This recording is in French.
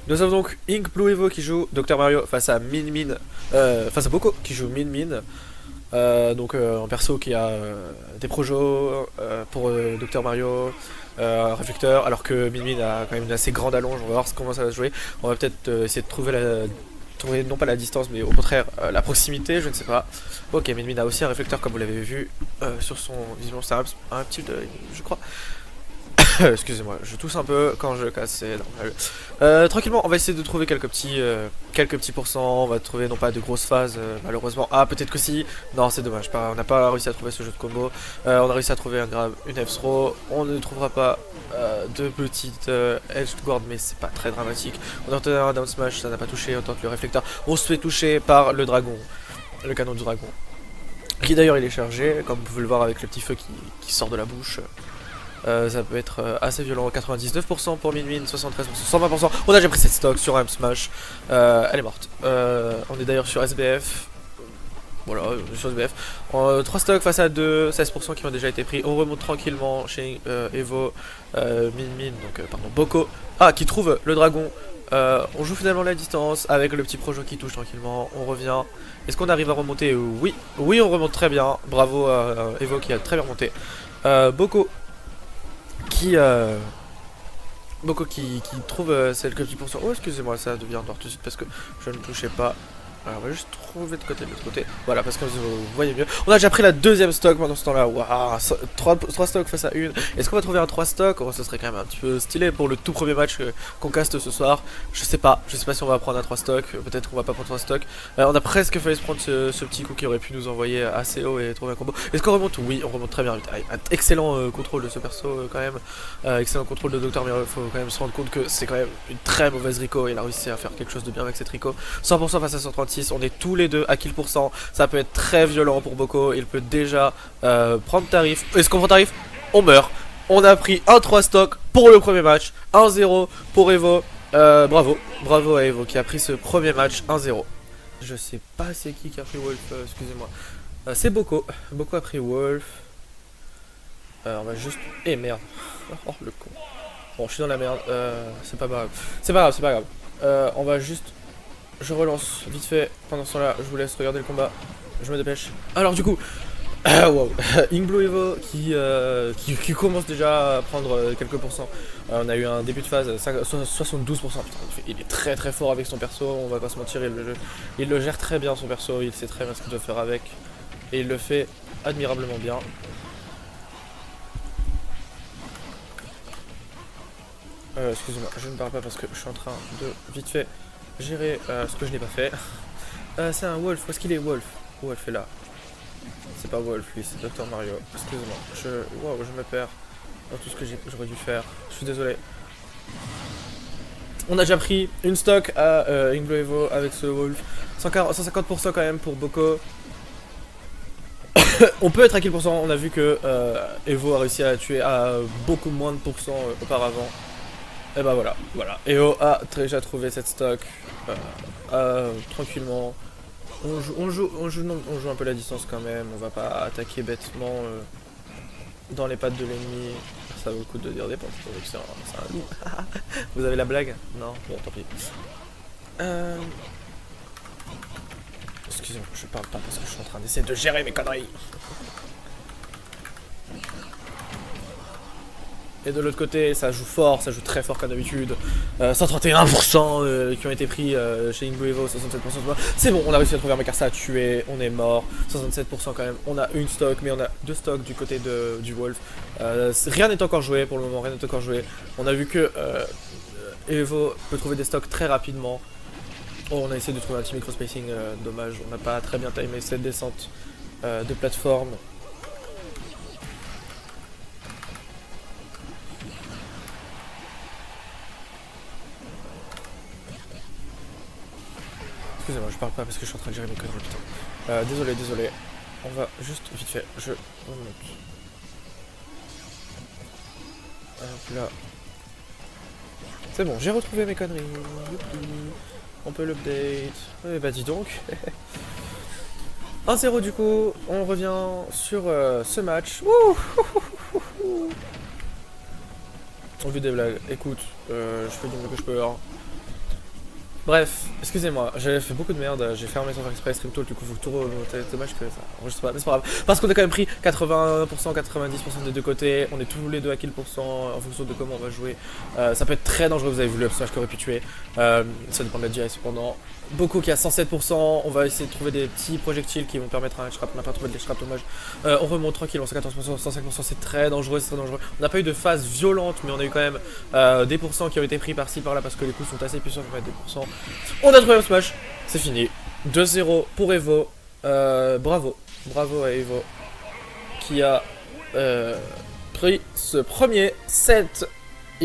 Nous avons donc Ink Blue Evo qui joue Dr Mario face à face à Boko qui joue Min. Un perso qui a des projos pour Dr Mario, un réflecteur, alors que Min a quand même une assez grande allonge. On va voir comment ça va se jouer. On va peut-être essayer de trouver non pas la distance, mais au contraire la proximité, je ne sais pas. Ok, Min a aussi un réflecteur comme vous l'avez vu sur son visiblement c'est un petit de, je crois. Excusez-moi, je tousse un peu quand je casse, c'est normal. Tranquillement, on va essayer de trouver quelques petits pourcents. On va trouver non pas de grosses phases, malheureusement. Ah, peut-être que si. Non, c'est dommage. On n'a pas réussi à trouver ce jeu de combo. On a réussi à trouver un grab, une F-throw. On ne trouvera pas de petites edge guard, mais c'est pas très dramatique. On a tenté un down smash, ça n'a pas touché. On tente le réflecteur. On se fait toucher par le dragon, le canon du dragon. Qui d'ailleurs il est chargé, comme vous pouvez le voir avec le petit feu qui sort de la bouche. Ça peut être assez violent. 99% pour Min, 73%, 120%. On a déjà pris cette stock sur un smash. Elle est morte. On est d'ailleurs sur SBF. Voilà, sur SBF. 3 stocks face à 2, 16% qui ont déjà été pris. On remonte tranquillement chez Evo, donc pardon, Boko. Ah, qui trouve le dragon. On joue finalement la distance avec le petit projo qui touche tranquillement. On revient. Est-ce qu'on arrive à remonter? Oui. Oui, on remonte très bien. Bravo à Evo qui a très bien remonté. Boko qui qui trouve celle que je dis pour ça. Oh, excusez-moi, ça devient noir tout de suite parce que je ne touchais pas. Alors, on va juste trouver de côté, de l'autre côté. Voilà, parce que vous voyez mieux. On a déjà pris la deuxième stock pendant ce temps-là. Waouh, 3 stocks face à une. Est-ce qu'on va trouver un 3 stocks? Oh, ce serait quand même un petit peu stylé pour le tout premier match qu'on caste ce soir. Je sais pas si on va prendre un 3 stocks. Peut-être qu'on va pas prendre 3 stocks. On a presque failli se prendre ce petit coup qui aurait pu nous envoyer assez haut et trouver un combo. Est-ce qu'on remonte? Oui, on remonte très bien. Un excellent contrôle de ce perso quand même. Excellent contrôle de Dr Miro. Il faut quand même se rendre compte que c'est quand même une très mauvaise Rico. Il a réussi à faire quelque chose de bien avec cette Rico. 100% face à 136. On est tous les deux à kill %. Ça peut être très violent pour Boko. Il peut déjà prendre tarif. Est-ce qu'on prend tarif? On meurt. On a pris un 3 stock pour le premier match. 1-0 pour Evo. Bravo à Evo qui a pris ce premier match 1-0. Je sais pas c'est qui a pris Wolf, excusez-moi. C'est Boko. Boko a pris Wolf. On va juste... Eh merde. Oh le con. Bon, je suis dans la merde. C'est pas grave. C'est pas grave. On va juste... Je relance vite fait. Pendant ce temps-là, je vous laisse regarder le combat. Je me dépêche. Alors du coup... wow. Ink Blue Evo qui commence déjà à prendre quelques pourcents. On a eu un début de phase 72%. Putain, il est très très fort avec son perso. On va pas se mentir. Il le gère très bien son perso. Il sait très bien ce qu'il doit faire avec. Et il le fait admirablement bien. Excusez-moi, je ne parle pas parce que je suis en train de vite fait gérer ce que je n'ai pas fait. C'est un Wolf, où est-ce qu'il est Wolf? Wolf est là. C'est pas Wolf lui, c'est Dr Mario. Excusez-moi, wow, je me perds dans tout ce que j'aurais dû faire. Je suis désolé. On a déjà pris une stock à Inglo Evo avec ce Wolf. 150% quand même pour Boko. On peut être à kill %, on a vu que Evo a réussi à tuer à beaucoup moins de pourcents auparavant. Et bah voilà. EO a déjà trouvé cette stock tranquillement. On joue un peu la distance quand même. On va pas attaquer bêtement dans les pattes de l'ennemi. Ça vaut le coup de dire des points. C'est un loup. Vous avez la blague? Non. Bon, tant pis. Excusez-moi, je parle pas parce que je suis en train d'essayer de gérer mes conneries. Et de l'autre côté, ça joue fort, ça joue très fort comme d'habitude. 131% qui ont été pris chez Ink Blue Evo, 67%. C'est bon, on a réussi à trouver un mec à tuer, on est mort. 67% quand même. On a une stock, mais on a 2 stocks du côté du Wolf. Rien n'est encore joué pour le moment, rien n'est encore joué. On a vu que Evo peut trouver des stocks très rapidement. Oh, on a essayé de trouver un petit micro-spacing, dommage, on n'a pas très bien timé cette descente de plateforme. Excusez-moi, je parle pas parce que je suis en train de gérer mes conneries, putain. Désolé. On va juste vite fait, je remonte. Hop là. C'est bon, j'ai retrouvé mes conneries. Youpi. On peut l'update. Eh bah dis donc. 1-0 du coup, on revient sur ce match. Au vu des blagues, écoute, je fais du mieux que je peux. Hein. Bref, excusez-moi, j'ai fait beaucoup de merde, j'ai fermé sans faire exprès Stream Tool, du coup faut tout remonter, c'est dommage que ça enregistre pas, mais c'est pas grave. Parce qu'on a quand même pris 80%, 90% des deux côtés, on est tous les deux à kill pourcent en fonction de comment on va jouer. Ça peut être très dangereux, vous avez vu le smash qui aurait pu tuer, ça dépend de la GI cependant. Beaucoup qui a 107%, on va essayer de trouver des petits projectiles qui vont permettre à un scrap, on n'a pas trouvé de scrap dommage. On remonte tranquille, on 114%, 105%, c'est très dangereux, c'est très dangereux. On n'a pas eu de phase violente, mais on a eu quand même des pourcents qui ont été pris par-ci par-là parce que les coups sont assez puissants pour mettre des pourcents. On a trouvé un smash, c'est fini. 2-0 pour Evo. Bravo, bravo à Evo qui a pris ce premier set.